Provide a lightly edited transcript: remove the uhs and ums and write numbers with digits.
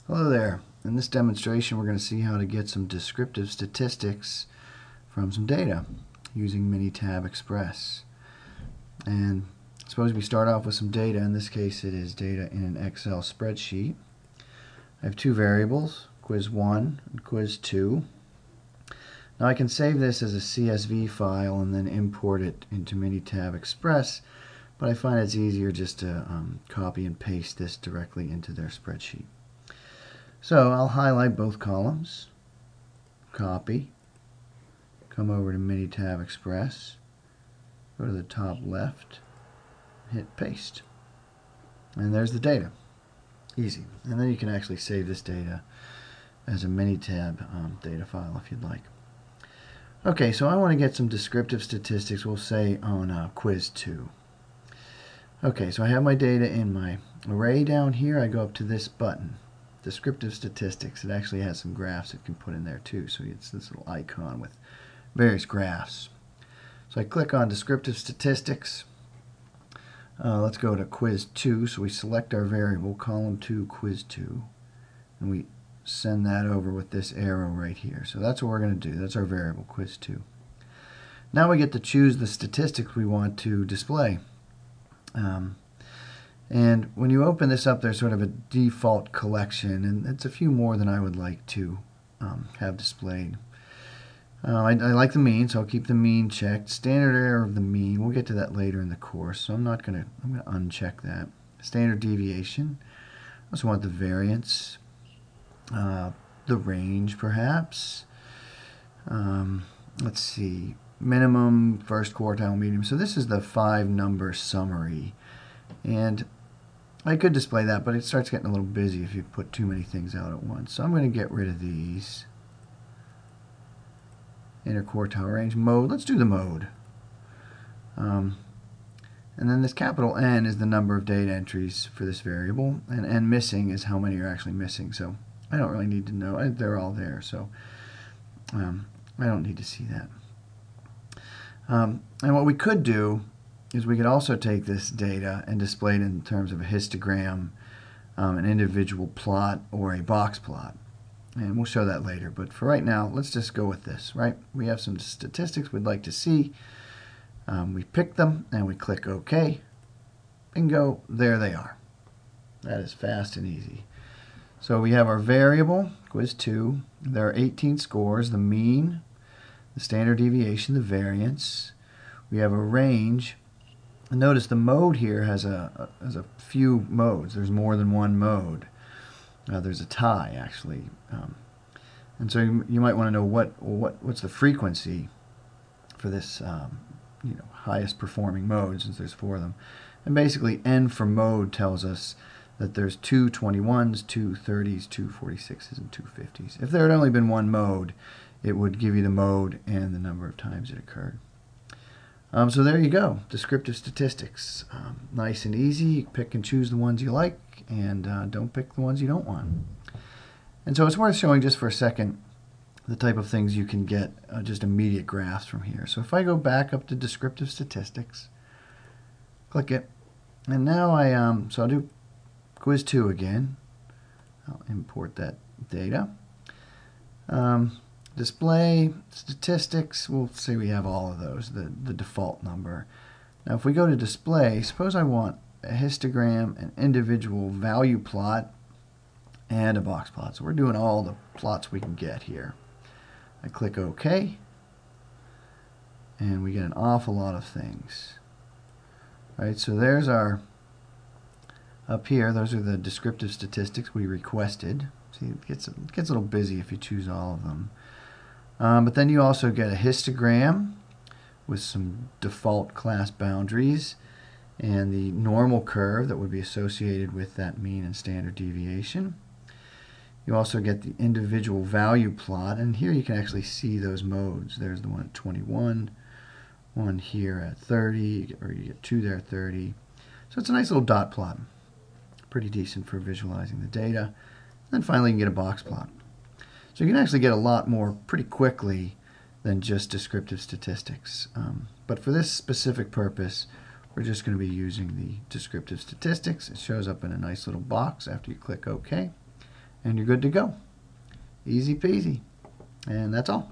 Hello there. In this demonstration we're going to see how to get some descriptive statistics from some data using Minitab Express. And suppose we start off with some data. In this case it is data in an Excel spreadsheet. I have two variables, quiz 1 and quiz 2. Now I can save this as a CSV file and then import it into Minitab Express, but I find it's easier just to copy and paste this directly into their spreadsheet. So I'll highlight both columns, copy, come over to Minitab Express, go to the top left, hit paste. And there's the data. Easy. And then you can actually save this data as a Minitab data file if you'd like. Okay, so I want to get some descriptive statistics, we'll say on quiz 2. Okay, so I have my data in my array down here. I go up to this button, Descriptive Statistics. It actually has some graphs it can put in there too, so it's this little icon with various graphs. So I click on Descriptive Statistics. Let's go to quiz 2. So we select our variable, column 2, quiz 2, and we send that over with this arrow right here. So that's what we're going to do. That's our variable, quiz 2. Now we get to choose the statistics we want to display. And when you open this up, there's sort of a default collection, and it's a few more than I would like to have displayed. I like the mean, so I'll keep the mean checked. Standard error of the mean, we'll get to that later in the course, so I'm going to uncheck that. Standard deviation, I also want the variance, the range perhaps. Let's see, minimum, first quartile, medium. So this is the 5-number summary, and I could display that, but it starts getting a little busy if you put too many things out at once. So I'm going to get rid of these. Interquartile range, mode, let's do the mode. And then this capital N is the number of data entries for this variable, and N missing is how many are actually missing. So I don't really need to know. They're all there, so I don't need to see that. And what we could do is we could also take this data and display it in terms of a histogram, an individual plot, or a box plot. And we'll show that later, but for right now, let's just go with this, right? We have some statistics we'd like to see. We pick them, and we click OK. Bingo, there they are. That is fast and easy. So we have our variable, quiz 2. There are 18 scores, the mean, the standard deviation, the variance. We have a range. And notice the mode here has a few modes. There's more than one mode. There's a tie, actually. And so you might want to know what's the frequency for this highest performing mode, since there's 4 of them. And basically N for mode tells us that there's 2 21s, 2 30s, 2 46s, and 2 50s. If there had only been one mode, it would give you the mode and the number of times it occurred. So there you go, descriptive statistics. Nice and easy. Pick and choose the ones you like, and don't pick the ones you don't want. And so it's worth showing just for a second the type of things you can get just immediate graphs from here. So if I go back up to descriptive statistics, click it, and now so I'll do quiz 2 again. I'll import that data. Display, statistics, we'll say we have all of those, the default number. Now if we go to display, suppose I want a histogram, an individual value plot, and a box plot. So we're doing all the plots we can get here. I click OK, and we get an awful lot of things. All right, so there's our, up here, those are the descriptive statistics we requested. See, it gets a little busy if you choose all of them. But then you also get a histogram with some default class boundaries and the normal curve that would be associated with that mean and standard deviation. You also get the individual value plot, and here you can actually see those modes. There's the one at 21, one here at 30, or you get 2 there at 30. So it's a nice little dot plot. Pretty decent for visualizing the data. And then finally you can get a box plot. So you can actually get a lot more pretty quickly than just descriptive statistics. But for this specific purpose, we're just going to be using the descriptive statistics. It shows up in a nice little box after you click OK. and you're good to go. Easy peasy. And that's all.